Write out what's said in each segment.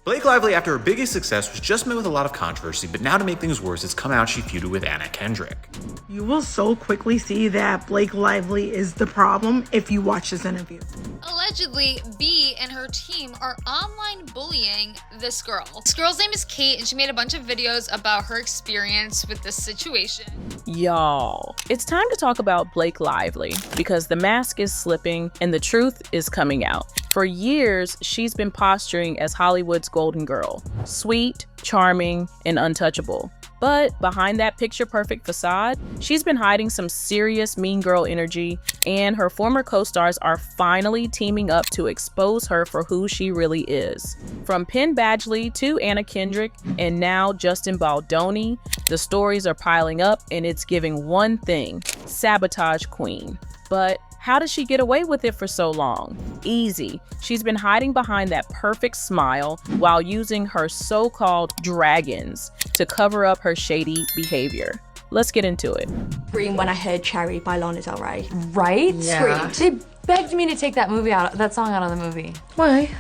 Blake Lively, after her biggest success, was just met with a lot of controversy, but now to make things worse, it's come out she feuded with Anna Kendrick. You will so quickly see that Blake Lively is the problem if you watch this interview. Allegedly, B and her team are online bullying this girl. This girl's name is Kate, and she made a bunch of videos about her experience with this situation. Y'all, it's time to talk about Blake Lively because the mask is slipping and the truth is coming out. For years, she's been posturing as Hollywood's golden girl, sweet, charming, and untouchable. But behind that picture-perfect facade, she's been hiding some serious mean girl energy, and her former co-stars are finally teaming up to expose her for who she really is. From Penn Badgley to Anna Kendrick, and now Justin Baldoni, the stories are piling up, and it's giving one thing: sabotage queen. But how does she get away with it for so long? Easy. She's been hiding behind that perfect smile while using her so-called dragons to cover up her shady behavior. Let's get into it. Scream when I heard Cherry by Lana Del Rey. Right? Yeah. They begged me to take that song out of the movie. Why?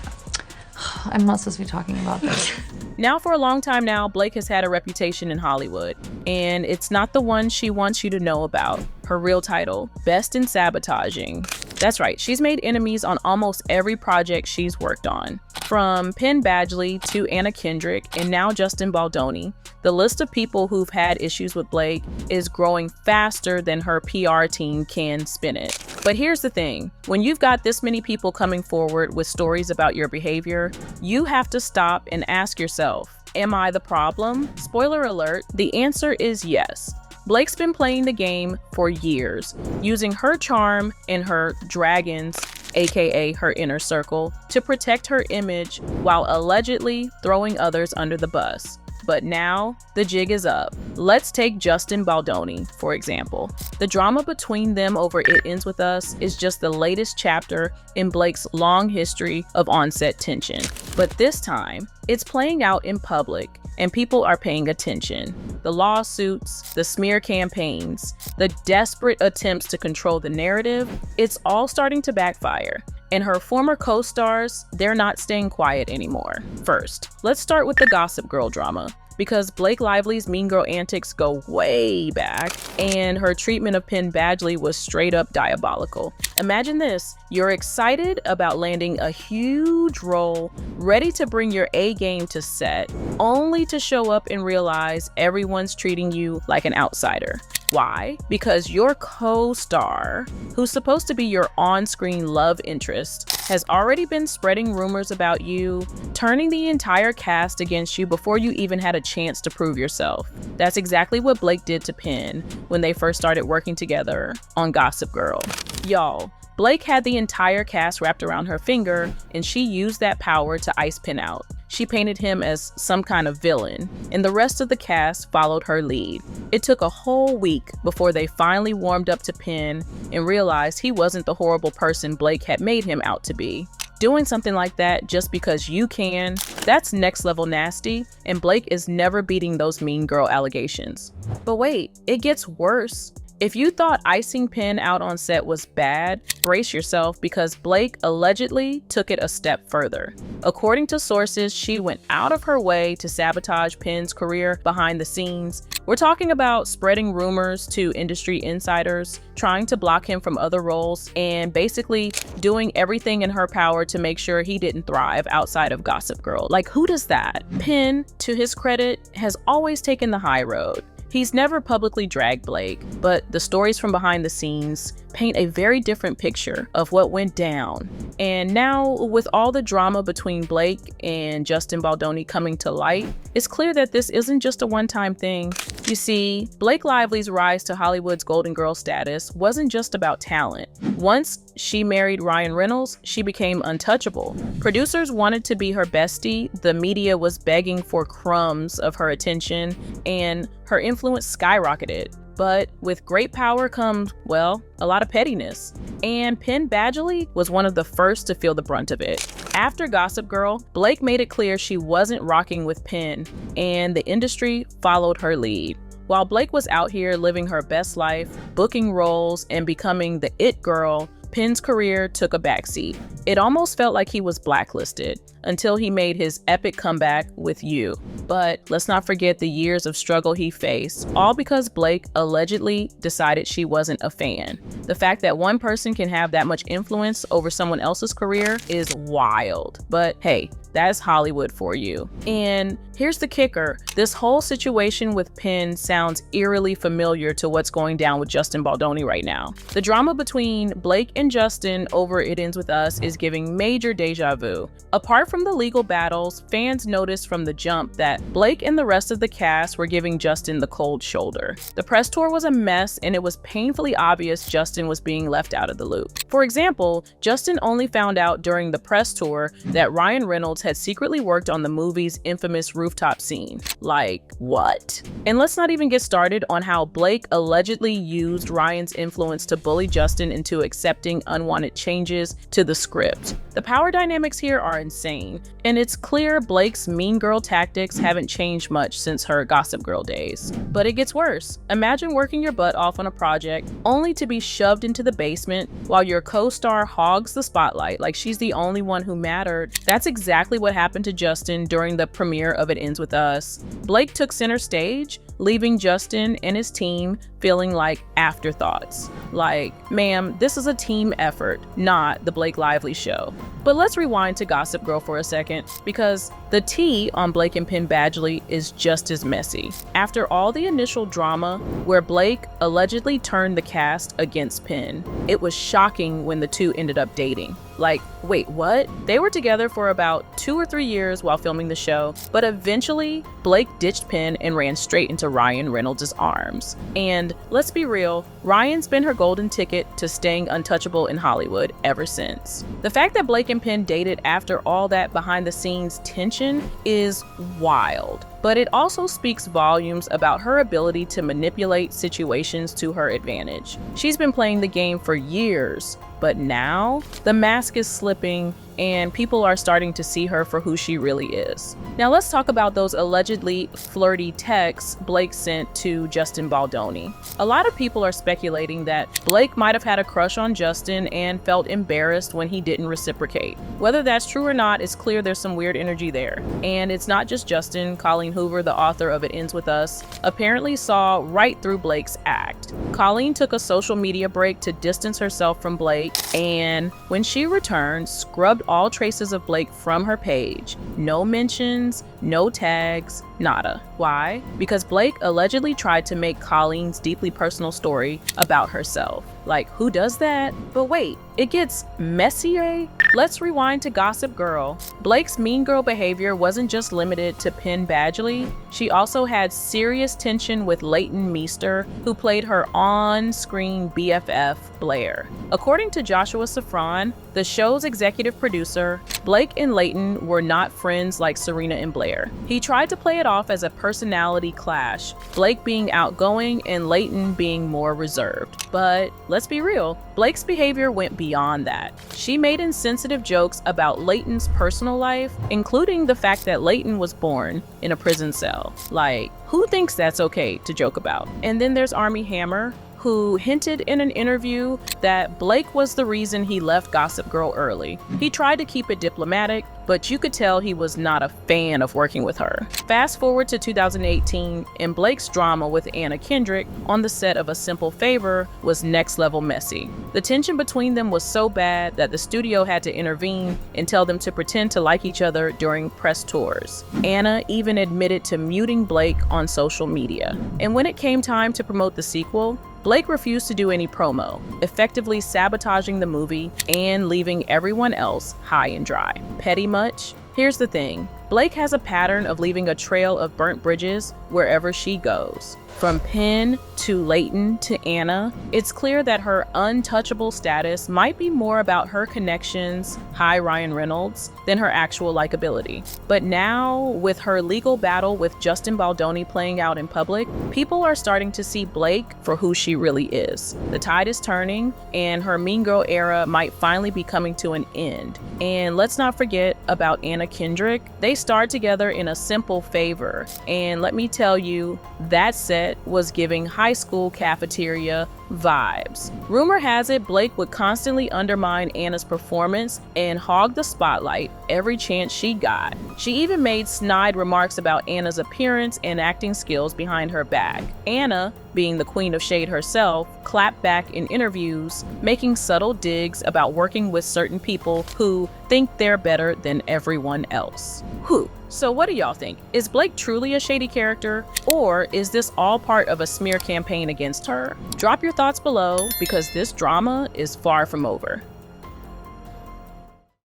I'm not supposed to be talking about this. Now, for a long time now, Blake has had a reputation in Hollywood, and it's not the one she wants you to know about. Her real title, Best in Sabotaging. That's right, she's made enemies on almost every project she's worked on. From Penn Badgley to Anna Kendrick and now Justin Baldoni, the list of people who've had issues with Blake is growing faster than her PR team can spin it. But here's the thing, when you've got this many people coming forward with stories about your behavior, you have to stop and ask yourself, am I the problem? Spoiler alert, the answer is yes. Blake's been playing the game for years, using her charm and her dragons, aka her inner circle, to protect her image while allegedly throwing others under the bus. But now, the jig is up. Let's take Justin Baldoni, for example. The drama between them over It Ends With Us is just the latest chapter in Blake's long history of onset tension. But this time, it's playing out in public, and people are paying attention. The lawsuits, the smear campaigns, the desperate attempts to control the narrative, it's all starting to backfire. And her former co-stars, they're not staying quiet anymore. First, let's start with the Gossip Girl drama, because Blake Lively's mean girl antics go way back, and her treatment of Penn Badgley was straight up diabolical. Imagine this, you're excited about landing a huge role, ready to bring your A game to set, only to show up and realize everyone's treating you like an outsider. Why? Because your co-star, who's supposed to be your on-screen love interest, has already been spreading rumors about you, turning the entire cast against you before you even had a chance to prove yourself. That's exactly what Blake did to Penn when they first started working together on Gossip Girl. Y'all, Blake had the entire cast wrapped around her finger, and she used that power to ice Penn out. She painted him as some kind of villain, and the rest of the cast followed her lead. It took a whole week before they finally warmed up to Penn and realized he wasn't the horrible person Blake had made him out to be. Doing something like that just because you can, that's next level nasty, and Blake is never beating those mean girl allegations. But wait, it gets worse. If you thought icing Penn out on set was bad, brace yourself because Blake allegedly took it a step further. According to sources, she went out of her way to sabotage Penn's career behind the scenes. We're talking about spreading rumors to industry insiders, trying to block him from other roles, and basically doing everything in her power to make sure he didn't thrive outside of Gossip Girl. Like, who does that? Penn, to his credit, has always taken the high road. He's never publicly dragged Blake, but the stories from behind the scenes paint a very different picture of what went down. And now, with all the drama between Blake and Justin Baldoni coming to light, it's clear that this isn't just a one-time thing. You see, Blake Lively's rise to Hollywood's golden girl status wasn't just about talent. Once she married Ryan Reynolds, she became untouchable. Producers wanted to be her bestie, the media was begging for crumbs of her attention, and her influence skyrocketed. But with great power comes, well, a lot of pettiness. And Penn Badgley was one of the first to feel the brunt of it. After Gossip Girl, Blake made it clear she wasn't rocking with Penn, and the industry followed her lead. While Blake was out here living her best life, booking roles, and becoming the it girl, Penn's career took a backseat. It almost felt like he was blacklisted until he made his epic comeback with You. But let's not forget the years of struggle he faced, all because Blake allegedly decided she wasn't a fan. The fact that one person can have that much influence over someone else's career is wild. But hey, that's Hollywood for you. And here's the kicker. This whole situation with Penn sounds eerily familiar to what's going down with Justin Baldoni right now. The drama between Blake and Justin over It Ends With Us is giving major deja vu. Apart from the legal battles, fans noticed from the jump that Blake and the rest of the cast were giving Justin the cold shoulder. The press tour was a mess, and it was painfully obvious Justin was being left out of the loop. For example, Justin only found out during the press tour that Ryan Reynolds had secretly worked on the movie's infamous rooftop scene. Like, what? And let's not even get started on how Blake allegedly used Ryan's influence to bully Justin into accepting unwanted changes to the script. The power dynamics here are insane, and it's clear Blake's mean girl tactics haven't changed much since her Gossip Girl days. But it gets worse. Imagine working your butt off on a project only to be shoved into the basement while your co-star hogs the spotlight like she's the only one who mattered. That's exactly what happened to Justin during the premiere of It Ends With Us. Blake took center stage, leaving Justin and his team feeling like afterthoughts. Like, ma'am, this is a team effort, not the Blake Lively show. But let's rewind to Gossip Girl for a second, because the tea on Blake and Penn Badgley is just as messy. After all the initial drama where Blake allegedly turned the cast against Penn, it was shocking when the two ended up dating. Like, wait, what? They were together for about 2 or 3 years while filming the show, but eventually Blake ditched Penn and ran straight into Ryan Reynolds' arms. And let's be real, Ryan's been her golden ticket to staying untouchable in Hollywood ever since. The fact that Blake and Penn dated after all that behind-the-scenes tension is wild. But it also speaks volumes about her ability to manipulate situations to her advantage. She's been playing the game for years, but now the mask is slipping and people are starting to see her for who she really is. Now let's talk about those allegedly flirty texts Blake sent to Justin Baldoni. A lot of people are speculating that Blake might have had a crush on Justin and felt embarrassed when he didn't reciprocate. Whether that's true or not, it's clear there's some weird energy there. And it's not just Justin. Colleen Hoover, the author of It Ends With Us, apparently saw right through Blake's act. Colleen took a social media break to distance herself from Blake, and when she returned, scrubbed all traces of Blake from her page. No mentions, no tags, nada. Why? Because Blake allegedly tried to make Colleen's deeply personal story about herself. Like, who does that? But wait, it gets messier. Let's rewind to Gossip Girl. Blake's mean girl behavior wasn't just limited to Penn Badgley. She also had serious tension with Leighton Meester, who played her on-screen BFF, Blair. According to Joshua Safran, the show's executive producer, Blake and Leighton were not friends like Serena and Blair. He tried to play it off as a personality clash, Blake being outgoing and Leighton being more reserved. But let's be real, Blake's behavior went beyond that. She made insensitive jokes about Leighton's personal life, including the fact that Leighton was born in a prison cell. Like, who thinks that's okay to joke about? And then there's Armie Hammer, who hinted in an interview that Blake was the reason he left Gossip Girl early. He tried to keep it diplomatic, but you could tell he was not a fan of working with her. Fast forward to 2018, and Blake's drama with Anna Kendrick on the set of A Simple Favor was next level messy. The tension between them was so bad that the studio had to intervene and tell them to pretend to like each other during press tours. Anna even admitted to muting Blake on social media. And when it came time to promote the sequel, Blake refused to do any promo, effectively sabotaging the movie and leaving everyone else high and dry. Petty much? Here's the thing. Blake has a pattern of leaving a trail of burnt bridges wherever she goes. From Penn to Leighton to Anna, it's clear that her untouchable status might be more about her connections, hi Ryan Reynolds, than her actual likability. But now, with her legal battle with Justin Baldoni playing out in public, people are starting to see Blake for who she really is. The tide is turning, and her mean girl era might finally be coming to an end. And let's not forget about Anna Kendrick. They starred together in A Simple Favor, and let me tell you, that set was giving high school cafeteria vibes. Rumor has it Blake would constantly undermine Anna's performance and hog the spotlight every chance she got. She even made snide remarks about Anna's appearance and acting skills behind her back. Anna, being the queen of shade herself, clapped back in interviews, making subtle digs about working with certain people who think they're better than everyone else. Whew. So what do y'all think? Is Blake truly a shady character, or is this all part of a smear campaign against her? Drop your thoughts below, because this drama is far from over.